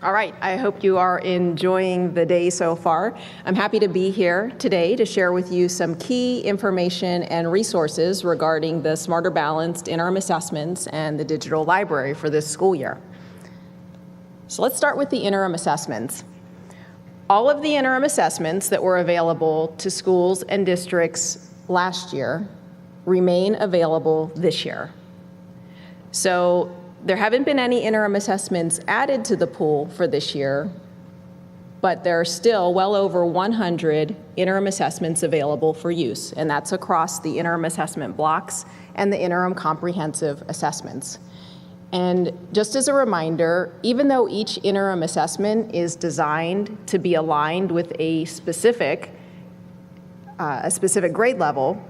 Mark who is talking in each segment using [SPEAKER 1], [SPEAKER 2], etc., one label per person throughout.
[SPEAKER 1] All right, I hope you are enjoying the day so far. I'm happy to be here today to share with you some key information and resources regarding the Smarter Balanced Interim Assessments and the digital library for this school year. So let's start with the interim assessments. All of the interim assessments that were available to schools and districts last year remain available this year. So there haven't been any interim assessments added to the pool for this year, but there are still well over 100 interim assessments available for use, and that's across the interim assessment blocks and the interim comprehensive assessments. And just as a reminder, even though each interim assessment is designed to be aligned with a specific grade level,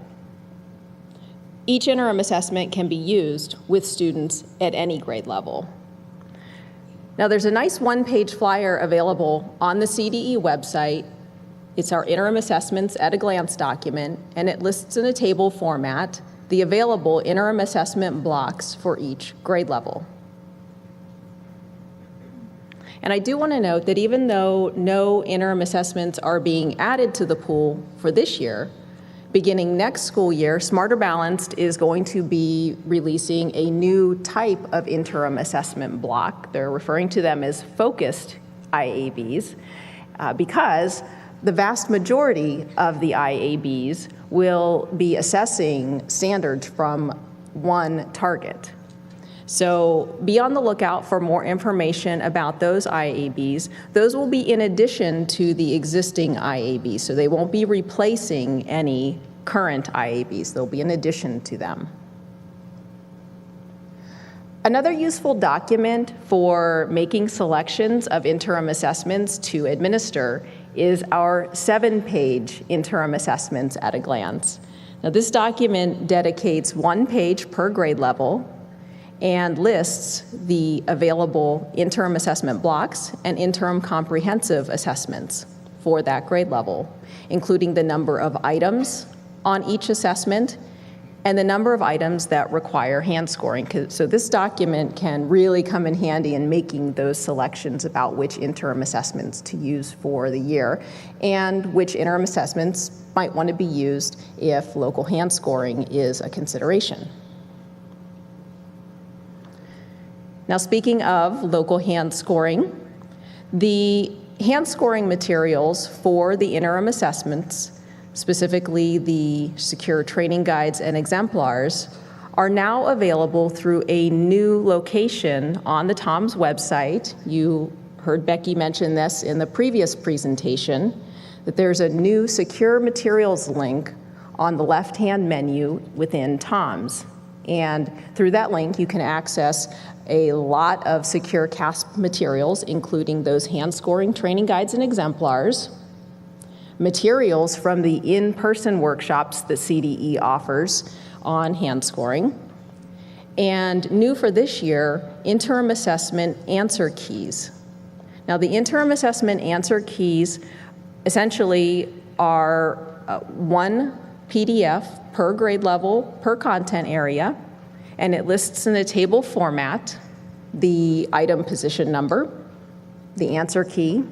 [SPEAKER 1] each interim assessment can be used with students at any grade level. Now, there's a nice one-page flyer available on the CDE website. It's our Interim Assessments at a Glance document, and it lists in a table format the available interim assessment blocks for each grade level. And I do want to note that even though no interim assessments are being added to the pool for this year, beginning next school year, Smarter Balanced is going to be releasing a new type of interim assessment block. They're referring to them as focused IABs because the vast majority of the IABs will be assessing standards from one target. So be on the lookout for more information about those IABs. Those will be in addition to the existing IABs, so they won't be replacing any current IABs. They'll be in addition to them. Another useful document for making selections of interim assessments to administer is our 7-page interim assessments at a glance. Now, this document dedicates 1 page per grade level and lists the available interim assessment blocks and interim comprehensive assessments for that grade level, including the number of items on each assessment and the number of items that require hand scoring. So this document can really come in handy in making those selections about which interim assessments to use for the year and which interim assessments might want to be used if local hand scoring is a consideration. Now, speaking of local hand scoring, the hand scoring materials for the interim assessments, specifically the secure training guides and exemplars, are now available through a new location on the TOMS website. You heard Becky mention this in the previous presentation, that there's a new secure materials link on the left-hand menu within TOMS. And through that link, you can access a lot of secure CASP materials, including those hand scoring training guides and exemplars, materials from the in-person workshops that CDE offers on hand scoring, and new for this year, interim assessment answer keys. Now, the interim assessment answer keys essentially are one PDF per grade level, per content area, and it lists in a table format the item position number, the answer key,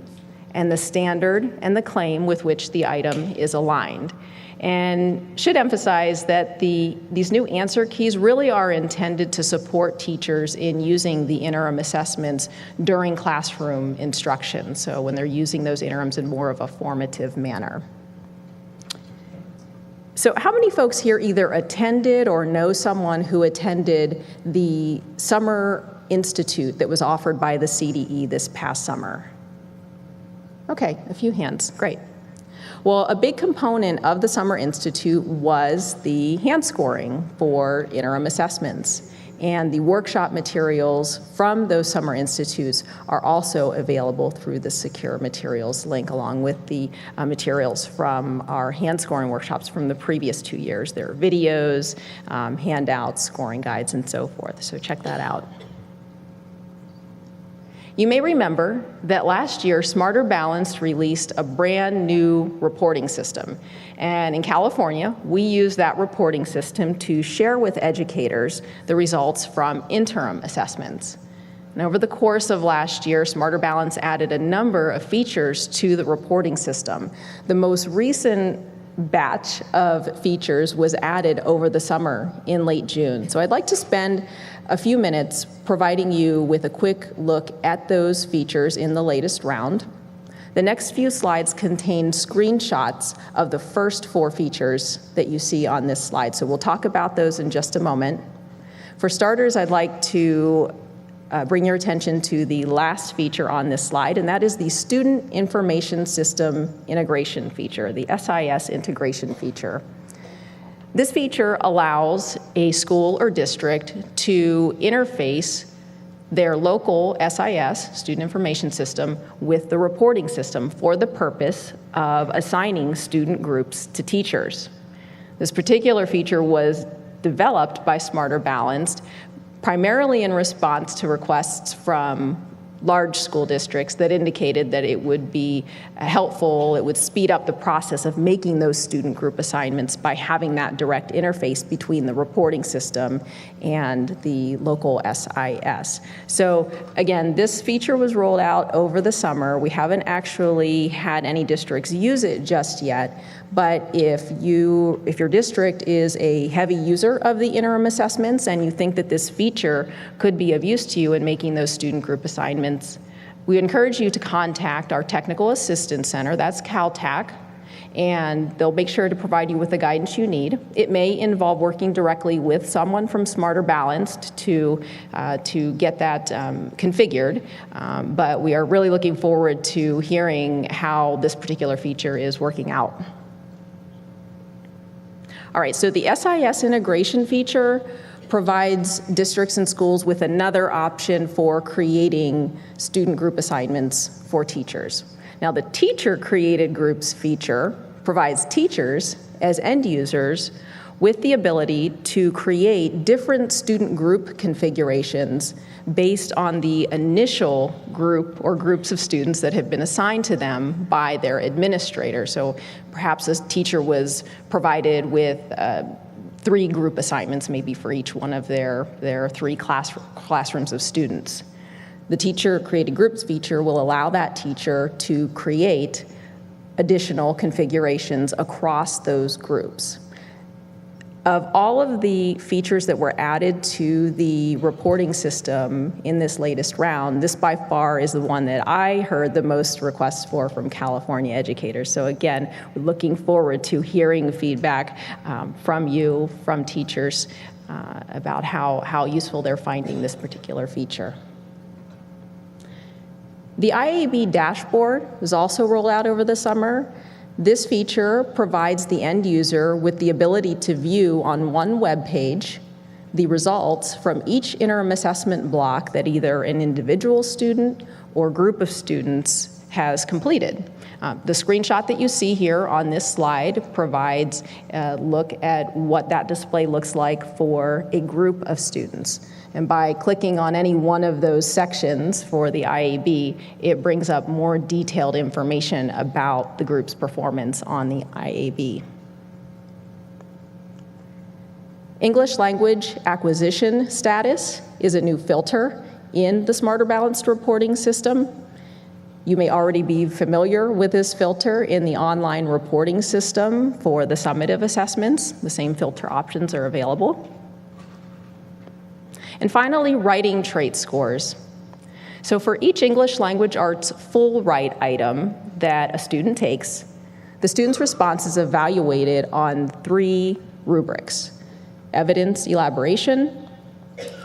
[SPEAKER 1] and the standard and the claim with which the item is aligned. And should emphasize that these new answer keys really are intended to support teachers in using the interim assessments during classroom instruction, so when they're using those interims in more of a formative manner. So how many folks here either attended or know someone who attended the Summer Institute that was offered by the CDE this past summer? Okay, a few hands, great. Well, a big component of the Summer Institute was the hand scoring for interim assessments. And the workshop materials from those Summer Institutes are also available through the Secure Materials link, along with the materials from our hand scoring workshops from the previous 2 years. There are videos, handouts, scoring guides, and so forth. So check that out. You may remember that last year, Smarter Balanced released a brand new reporting system. And in California, we use that reporting system to share with educators the results from interim assessments. And over the course of last year, Smarter Balance added a number of features to the reporting system. The most recent batch of features was added over the summer in late June. So I'd like to spend a few minutes providing you with a quick look at those features in the latest round. The next few slides contain screenshots of the first 4 features that you see on this slide. So we'll talk about those in just a moment. For starters, I'd like to bring your attention to the last feature on this slide, and that is the Student Information System Integration feature, the SIS integration feature. This feature allows a school or district to interface their local SIS, Student Information System, with the reporting system for the purpose of assigning student groups to teachers. This particular feature was developed by Smarter Balanced primarily in response to requests from large school districts that indicated that it would be helpful, it would speed up the process of making those student group assignments by having that direct interface between the reporting system and the local SIS. So again, this feature was rolled out over the summer. We haven't actually had any districts use it just yet, but if your district is a heavy user of the interim assessments and you think that this feature could be of use to you in making those student group assignments, we encourage you to contact our Technical Assistance Center, that's CalTAC, and they'll make sure to provide you with the guidance you need. It may involve working directly with someone from Smarter Balanced to get that configured, but we are really looking forward to hearing how this particular feature is working out. All right, so the SIS integration feature provides districts and schools with another option for creating student group assignments for teachers. Now, the teacher-created groups feature provides teachers as end users with the ability to create different student group configurations based on the initial group or groups of students that have been assigned to them by their administrator. So perhaps a teacher was provided with 3 group assignments, maybe for each one of their 3 classrooms of students. The teacher-created groups feature will allow that teacher to create additional configurations across those groups. Of all of the features that were added to the reporting system in this latest round, this by far is the one that I heard the most requests for from California educators. So again, we're looking forward to hearing feedback from you, from teachers, about how useful they're finding this particular feature. The IAB Dashboard was also rolled out over the summer. This feature provides the end user with the ability to view on one web page the results from each interim assessment block that either an individual student or group of students has completed. The screenshot that you see here on this slide provides a look at what that display looks like for a group of students. And by clicking on any one of those sections for the IAB, it brings up more detailed information about the group's performance on the IAB. English language acquisition status is a new filter in the Smarter Balanced reporting system. You may already be familiar with this filter in the online reporting system for the summative assessments. The same filter options are available. And finally, writing trait scores. So for each English language arts full write item that a student takes, the student's response is evaluated on 3 rubrics: evidence elaboration,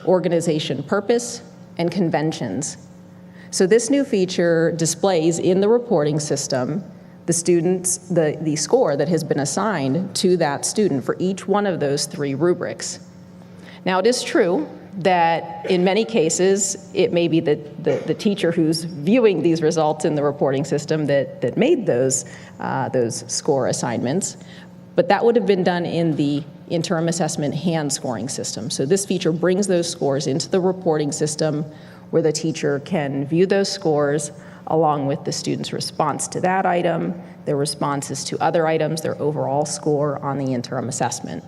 [SPEAKER 1] organization purpose, and conventions. So this new feature displays in the reporting system the score that has been assigned to that student for each one of those 3 rubrics. Now, it is true that in many cases, it may be the teacher who's viewing these results in the reporting system that made those score assignments, but that would have been done in the interim assessment hand scoring system. So this feature brings those scores into the reporting system where the teacher can view those scores along with the student's response to that item, their responses to other items, their overall score on the interim assessment.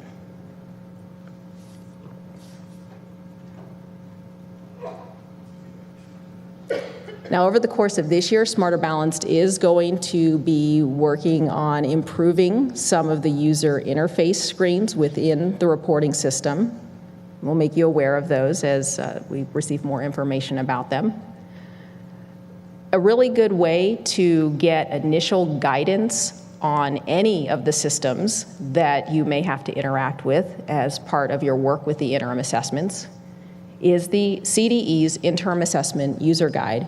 [SPEAKER 1] Now, over the course of this year, Smarter Balanced is going to be working on improving some of the user interface screens within the reporting system. We'll make you aware of those as we receive more information about them. A really good way to get initial guidance on any of the systems that you may have to interact with as part of your work with the interim assessments is the CDE's Interim Assessment User Guide.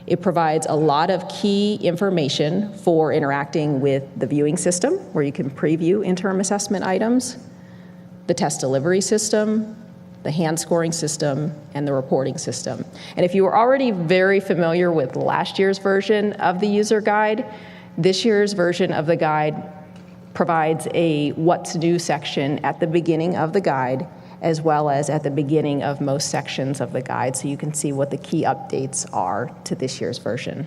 [SPEAKER 1] It provides a lot of key information for interacting with the viewing system, where you can preview interim assessment items, the test delivery system, the hand scoring system, and the reporting system. And if you were already very familiar with last year's version of the user guide, this year's version of the guide provides a what's new section at the beginning of the guide, as well as at the beginning of most sections of the guide, so you can see what the key updates are to this year's version.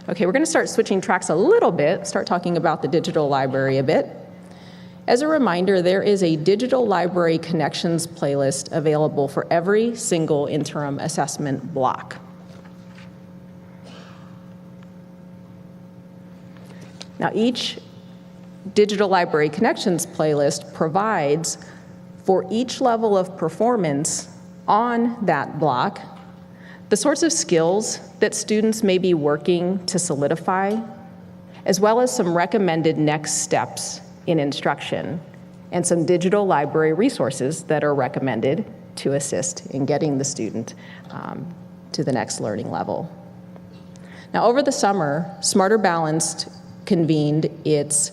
[SPEAKER 1] Okay, we're going to start switching tracks a little bit, start talking about the digital library a bit. As a reminder, there is a digital library connections playlist available for every single interim assessment block. Now, each Digital Library Connections playlist provides for each level of performance on that block the sorts of skills that students may be working to solidify, as well as some recommended next steps in instruction and some digital library resources that are recommended to assist in getting the student to the next learning level. Now, over the summer, Smarter Balanced convened its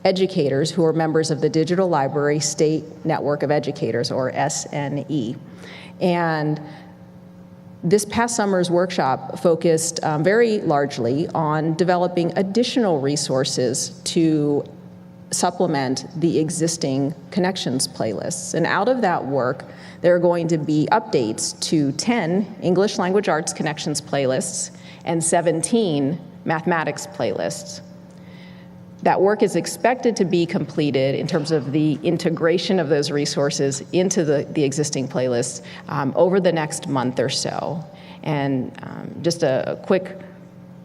[SPEAKER 1] educators who are members of the Digital Library State Network of Educators, or SNE. And this past summer's workshop focused very largely on developing additional resources to supplement the existing connections playlists. And out of that work, there are going to be updates to 10 English Language Arts Connections playlists and 17 mathematics playlists. That work is expected to be completed in terms of the integration of those resources into the existing playlists over the next month or so. And just a quick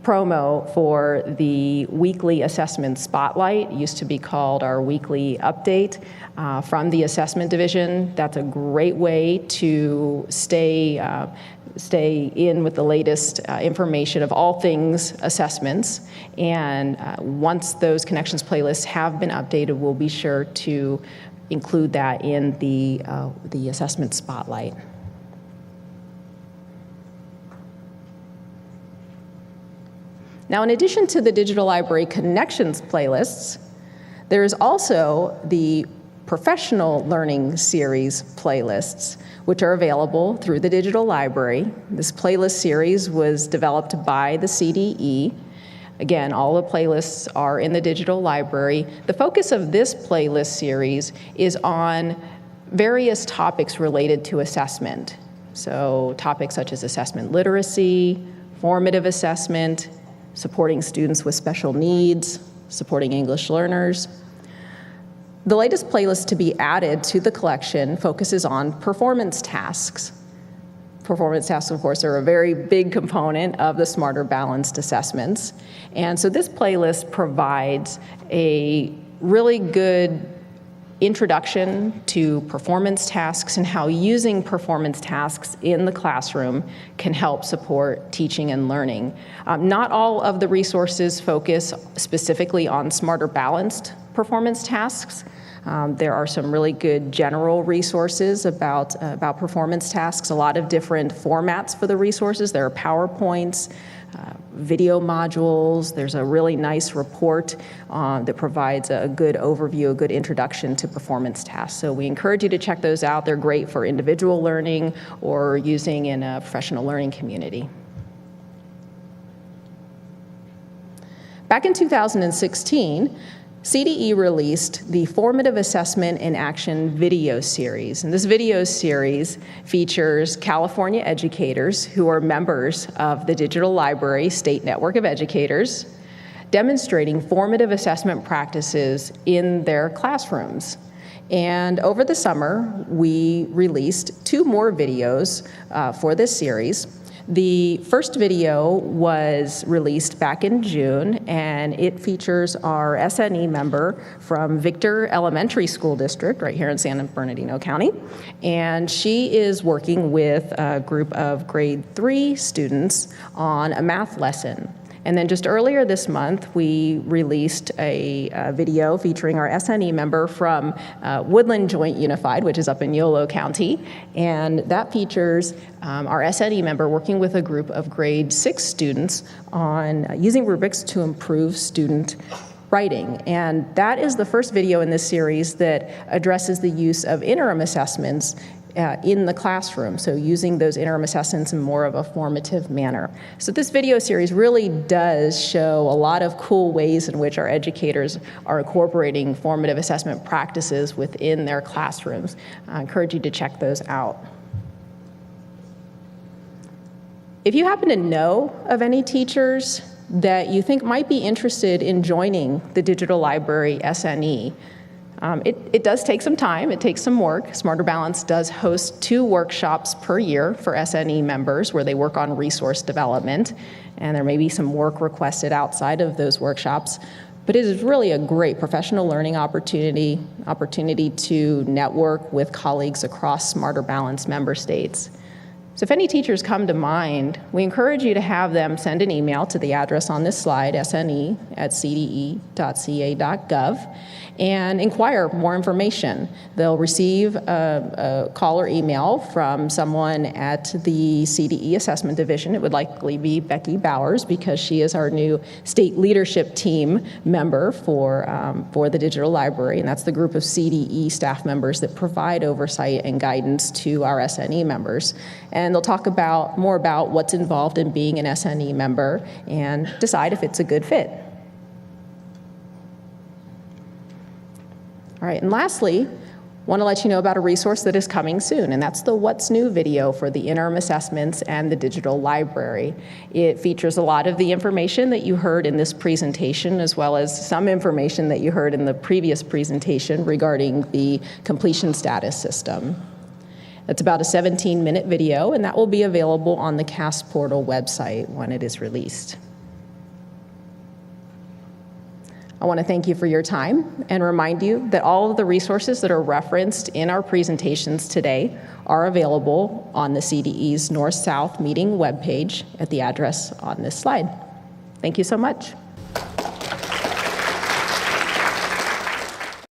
[SPEAKER 1] promo for the weekly assessment spotlight. It used to be called our weekly update from the assessment division. That's a great way to stay in with the latest information of all things assessments. And once those connections playlists have been updated, we'll be sure to include that in the assessment spotlight. Now, in addition to the Digital Library Connections playlists, there is also the Professional Learning Series playlists, which are available through the Digital Library. This playlist series was developed by the CDE. Again, all the playlists are in the Digital Library. The focus of this playlist series is on various topics related to assessment. So topics such as assessment literacy, formative assessment, supporting students with special needs, supporting English learners. The latest playlist to be added to the collection focuses on performance tasks. Performance tasks, of course, are a very big component of the Smarter Balanced assessments. And so this playlist provides a really good introduction to performance tasks and how using performance tasks in the classroom can help support teaching and learning. Not all of the resources focus specifically on Smarter Balanced performance tasks. There are some really good general resources about performance tasks, a lot of different formats for the resources. There are PowerPoints, video modules. There's a really nice report that provides a good overview, a good introduction to performance tasks. So we encourage you to check those out. They're great for individual learning or using in a professional learning community. Back in 2016, CDE released the Formative Assessment in Action video series. And this video series features California educators who are members of the Digital Library State Network of Educators, demonstrating formative assessment practices in their classrooms. And over the summer, we released 2 more videos for this series. The first video was released back in June, and it features our SNE member from Victor Elementary School District right here in San Bernardino County. And she is working with a group of grade 3 students on a math lesson. And then just earlier this month, we released a video featuring our SNE member from Woodland Joint Unified, which is up in Yolo County. And that features our SNE member working with a group of grade 6 students on using rubrics to improve student writing. And that is the first video in this series that addresses the use of interim assessments in the classroom, so using those interim assessments in more of a formative manner. So this video series really does show a lot of cool ways in which our educators are incorporating formative assessment practices within their classrooms. I encourage you to check those out. If you happen to know of any teachers that you think might be interested in joining the Digital Library SNE, it does take some time, it takes some work. Smarter Balance does host 2 workshops per year for SNE members where they work on resource development, and there may be some work requested outside of those workshops. But it is really a great professional learning opportunity to network with colleagues across Smarter Balance member states. So if any teachers come to mind, we encourage you to have them send an email to the address on this slide, sne@cde.ca.gov, and inquire more information. They'll receive a call or email from someone at the CDE Assessment Division. It would likely be Becky Bowers because she is our new state leadership team member for the Digital Library, and that's the group of CDE staff members that provide oversight and guidance to our SNE members. And they'll talk more about what's involved in being an SNE member and decide if it's a good fit. All right, and lastly, I want to let you know about a resource that is coming soon, and that's the What's New video for the interim assessments and the digital library. It features a lot of the information that you heard in this presentation, as well as some information that you heard in the previous presentation regarding the completion status system. It's about a 17-minute video, and that will be available on the CAST portal website when it is released. I want to thank you for your time and remind you that all of the resources that are referenced in our presentations today are available on the CDE's North-South meeting webpage at the address on this slide. Thank you so much.